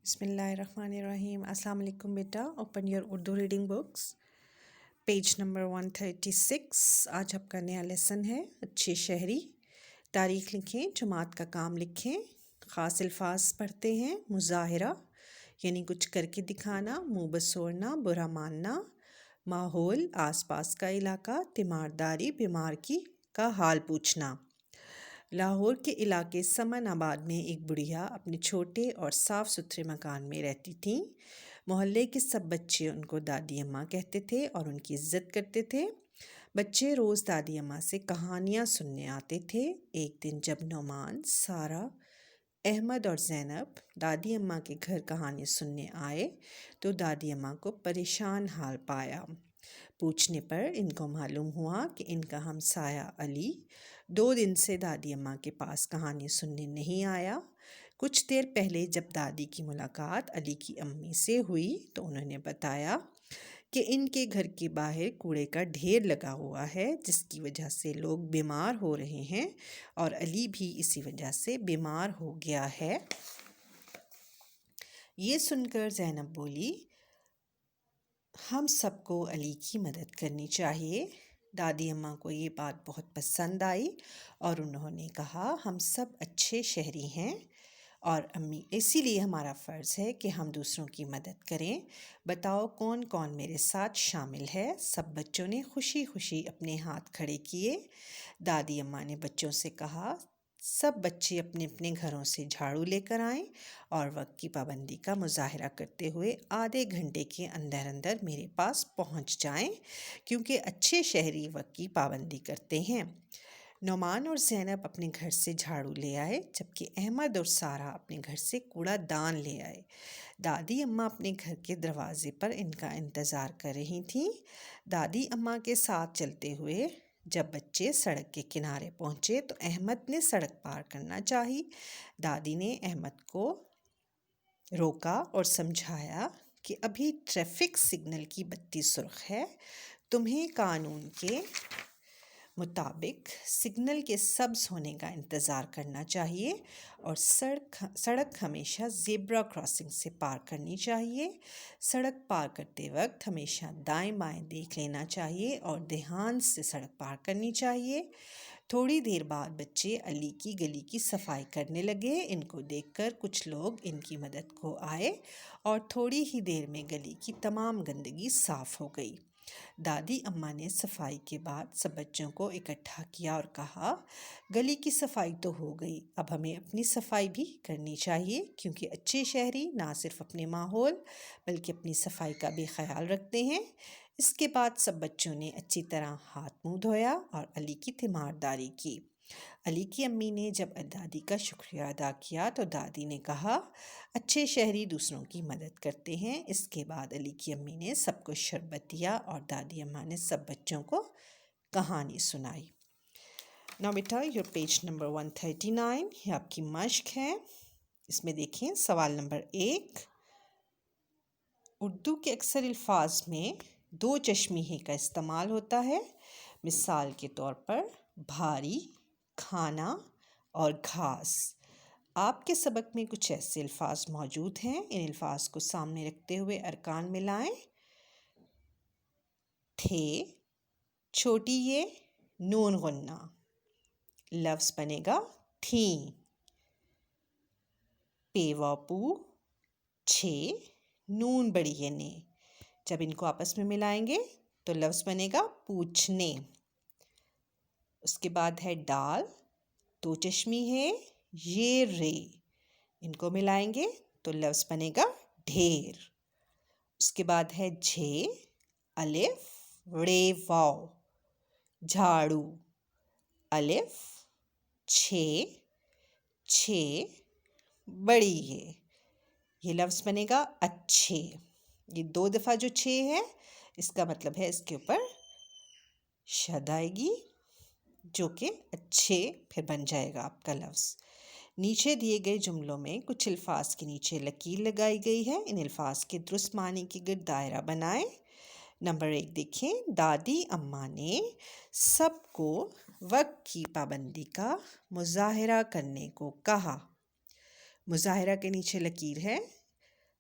بسم اللہ الرحمن الرحیم. السلام علیکم بیٹا. Open your Urdu reading books. Page number 136. آج آپ کا نیا لیسن ہے اچھی شہری. تاریخ لکھیں، جماعت کا کام لکھیں. خاص الفاظ پڑھتے ہیں. مظاہرہ یعنی کچھ کر کے دکھانا، منہ بسوڑنا، برا ماننا. ماحول آس پاس کا علاقہ. تیمارداری بیمار کا حال پوچھنا. لاہور کے علاقے سمن آباد میں ایک بڑھیا اپنے چھوٹے اور صاف ستھرے مکان میں رہتی تھیں. محلے کے سب بچے ان کو دادی اماں کہتے تھے اور ان کی عزت کرتے تھے. بچے روز دادی اماں سے کہانیاں سننے آتے تھے. ایک دن جب نعمان، سارہ، احمد اور زینب دادی اماں کے گھر کہانی سننے آئے تو دادی اماں کو پریشان حال پایا. پوچھنے پر ان کو معلوم ہوا کہ ان کا ہمسایہ علی 2 دن سے دادی اماں کے پاس کہانی سننے نہیں آیا. کچھ دیر پہلے جب دادی کی ملاقات علی کی امی سے ہوئی تو انہوں نے بتایا کہ ان کے گھر کے باہر کوڑے کا ڈھیر لگا ہوا ہے جس کی وجہ سے لوگ بیمار ہو رہے ہیں اور علی بھی اسی وجہ سے بیمار ہو گیا ہے. یہ سن کر زینب بولی، ہم سب کو علی کی مدد کرنی چاہیے. دادی اماں کو یہ بات بہت پسند آئی اور انہوں نے کہا، ہم سب اچھے شہری ہیں اور امی اسی لیے ہمارا فرض ہے کہ ہم دوسروں کی مدد کریں. بتاؤ کون کون میرے ساتھ شامل ہے؟ سب بچوں نے خوشی خوشی اپنے ہاتھ کھڑے کیے. دادی اماں نے بچوں سے کہا، سب بچے اپنے اپنے گھروں سے جھاڑو لے کر آئیں اور وقت کی پابندی کا مظاہرہ کرتے ہوئے آدھے گھنٹے کے اندر اندر میرے پاس پہنچ جائیں کیونکہ اچھے شہری وقت کی پابندی کرتے ہیں. نعمان اور زینب اپنے گھر سے جھاڑو لے آئے جبکہ احمد اور سارہ اپنے گھر سے کوڑا دان لے آئے. دادی اماں اپنے گھر کے دروازے پر ان کا انتظار کر رہی تھیں. دادی اماں کے ساتھ چلتے ہوئے جب بچے سڑک کے کنارے پہنچے تو احمد نے سڑک پار کرنا چاہی. دادی نے احمد کو روکا اور سمجھایا کہ ابھی ٹریفک سگنل کی بتی سرخ ہے. تمہیں قانون کے مطابق سگنل کے سبز ہونے کا انتظار کرنا چاہیے اور سڑک ہمیشہ زیبرا کراسنگ سے پار کرنی چاہیے. سڑک پار کرتے وقت ہمیشہ دائیں بائیں دیکھ لینا چاہیے اور دھیان سے سڑک پار کرنی چاہیے. تھوڑی دیر بعد بچے علی کی گلی کی صفائی کرنے لگے. ان کو دیکھ کر کچھ لوگ ان کی مدد کو آئے اور تھوڑی ہی دیر میں گلی کی تمام گندگی صاف ہو گئی. دادی اماں نے صفائی کے بعد سب بچوں کو اکٹھا کیا اور کہا، گلی کی صفائی تو ہو گئی، اب ہمیں اپنی صفائی بھی کرنی چاہیے کیونکہ اچھے شہری نہ صرف اپنے ماحول بلکہ اپنی صفائی کا بھی خیال رکھتے ہیں. اس کے بعد سب بچوں نے اچھی طرح ہاتھ منہ دھویا اور علی کی تیمارداری کی. علی کی امی نے جب دادی کا شکریہ ادا کیا تو دادی نے کہا، اچھے شہری دوسروں کی مدد کرتے ہیں. اس کے بعد علی کی امی نے سب کو شربت دیا اور دادی اماں نے سب بچوں کو کہانی سنائی. نا بیٹا یور پیج نمبر 139. یہ آپ کی مشق ہے. اس میں دیکھیں سوال نمبر 1. اردو کے اکثر الفاظ میں 2 چشمیے کا استعمال ہوتا ہے. مثال کے طور پر بھاری، کھانا اور گھاس. آپ کے سبق میں کچھ ایسے الفاظ موجود ہیں. ان الفاظ کو سامنے رکھتے ہوئے ارکان ملائیں. تھے، چھوٹی یہ نون غنہ، لفظ بنے گا تھیں. پیوا پو، 6 نون بڑی یہ نے. جب ان کو آپس میں ملائیں گے تو لفظ بنے گا پوچھنے. اس کے بعد ہے ڈال، 2 چشمی ہے یہ رے. ان کو ملائیں گے تو لفظ بنے گا ڈھیر. اس کے بعد ہے جھے، الف رے واو، جھاڑو. الف 6 بڑی یہ لفظ بنے گا اچھے. یہ 2 دفعہ جو 6 ہے اس کا مطلب ہے اس کے اوپر شد آئے گی جو کہ اچھے پھر بن جائے گا آپ کا لفظ. نیچے دیے گئے جملوں میں کچھ الفاظ کے نیچے لکیر لگائی گئی ہے. ان الفاظ کے درست معنی کے گرد دائرہ بنائیں. نمبر 1 دیکھیں، دادی اماں نے سب کو وقت کی پابندی کا مظاہرہ کرنے کو کہا. مظاہرہ کے نیچے لکیر ہے.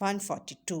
142।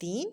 3,